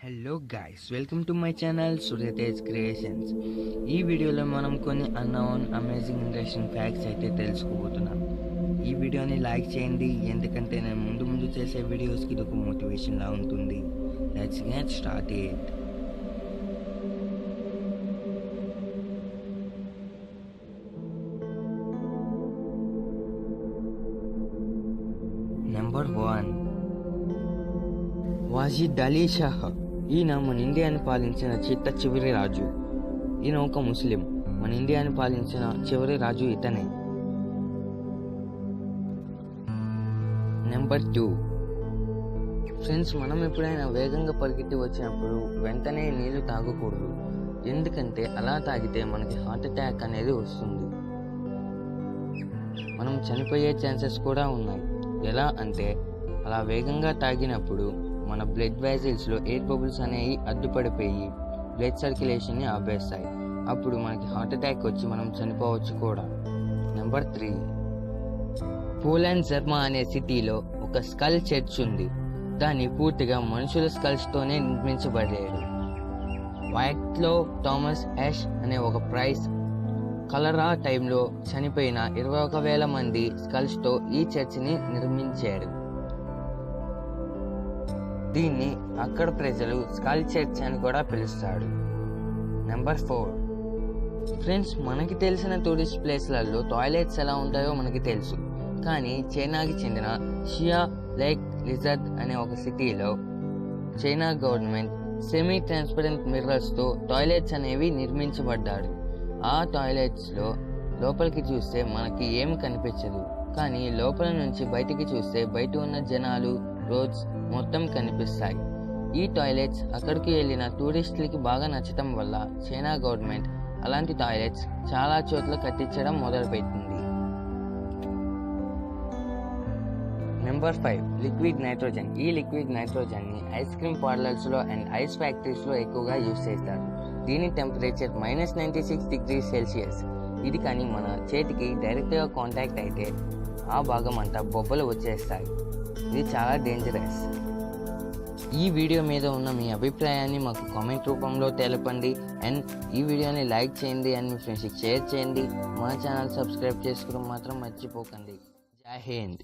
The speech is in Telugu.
Hello guys, welcome to my channel Surya Tej creations. ఈ వీడియోలో మనం కొన్ని అన్నోన్ అమేజింగ్ ఇంట్రెస్టింగ్ ఫ్యాక్ట్స్ అయితే తెలుసుకోబోతున్నాం. ఈ వీడియోని లైక్ చేయండి, ఎందుకంటే నేను ముందు చేసే వీడియోస్కి ఇది ఒక మోటివేషన్లా ఉంటుంది. Let's get started. Number 1, Wajid Ali Shah. ఈయన మన ఇండియాని పాలించిన చివరి రాజు. ఈయన ఒక ముస్లిం. మన ఇండియాని పాలించిన చివరి రాజు ఇతనే. నెంబర్ 2, ఫ్రెండ్స్, మనం ఎప్పుడైనా వేగంగా పరిగెత్తి వచ్చినప్పుడు వెంటనే నీళ్లు తాగకూడదు. ఎందుకంటే అలా తాగితే మనకి హార్ట్ అటాక్ అనేది వస్తుంది. మనం చనిపోయే ఛాన్సెస్ కూడా ఉన్నాయి. ఎలా అంటే, అలా వేగంగా తాగినప్పుడు మన బ్లడ్ వెజల్స్లో ఎయిర్ బబుల్స్ అనేవి అడ్డుపడిపోయి బ్లడ్ సర్క్యులేషన్ని ఆపేస్తాయి. అప్పుడు మనకి హార్ట్ అటాక్ వచ్చి మనం చనిపోవచ్చు కూడా. నెంబర్ 3, పోలాండ్ జర్మా అనే సిటీలో ఒక స్కల్ చర్చ్ ఉంది. దాన్ని పూర్తిగా మనుషుల స్కల్స్తోనే నిర్మించబడేది. వైట్లో థామస్ యాష్ అనే ఒక ప్రైస్ కలరా టైంలో చనిపోయిన 21,000 మంది స్కల్స్తో ఈ చర్చిని నిర్మించాడు. దీన్ని అక్కడ ప్రజలు స్కల్ చర్చ్ అని కూడా పిలుస్తాడు. నెంబర్ 4, ఫ్రెండ్స్, మనకి తెలిసిన టూరిస్ట్ ప్లేస్లలో టాయిలెట్స్ ఎలా ఉంటాయో మనకి తెలుసు. కానీ చైనాకి చెందిన షియా లేక్ లిజర్డ్ అనే ఒక సిటీలో చైనా గవర్నమెంట్ సెమీ ట్రాన్స్పరెంట్ మిర్రర్స్తో టాయిలెట్స్ అనేవి నిర్మించబడ్డాడు. ఆ టాయిలెట్స్లో లోపలికి చూస్తే మనకి ఏమి కనిపించదు, కానీ లోపల నుంచి బయటికి చూస్తే బయట ఉన్న జనాలు, రోడ్స్ మొత్తం కనిపిస్తాయి. ఈ టాయిలెట్స్ అక్కడికి వెళ్ళిన టూరిస్టులకి బాగా నచ్చటం వల్ల చైనా గవర్నమెంట్ అలాంటి టాయిలెట్స్ చాలా చోట్ల కట్టించడం మొదలుపెట్టింది. Number 5, liquid nitrogen. ఈ లిక్విడ్ నైట్రోజన్ని ఐస్ క్రీమ్ పార్లర్స్లో అండ్ ఐస్ ఫ్యాక్టరీస్లో ఎక్కువగా యూజ్ చేస్తారు. దీని టెంపరేచర్ -96 డిగ్రీస్ సెల్సియస్. ఇది కానీ మన చేతికి డైరెక్ట్గా కాంటాక్ట్ అయితే ఆ భాగం అంతా బొబ్బలు వచ్చేస్తాయి. ఇది చాలా డేంజరస్. ఈ వీడియో మీద ఉన్న మీ అభిప్రాయాన్ని మాకు కామెంట్ రూపంలో తెలపండి. అండ్ ఈ వీడియోని లైక్ చేయండి అండ్ మీ ఫ్రెండ్స్కి షేర్ చేయండి. మా ఛానల్ సబ్స్క్రైబ్ చేసుకోవడం మాత్రం మర్చిపోకండి. జై హింద్.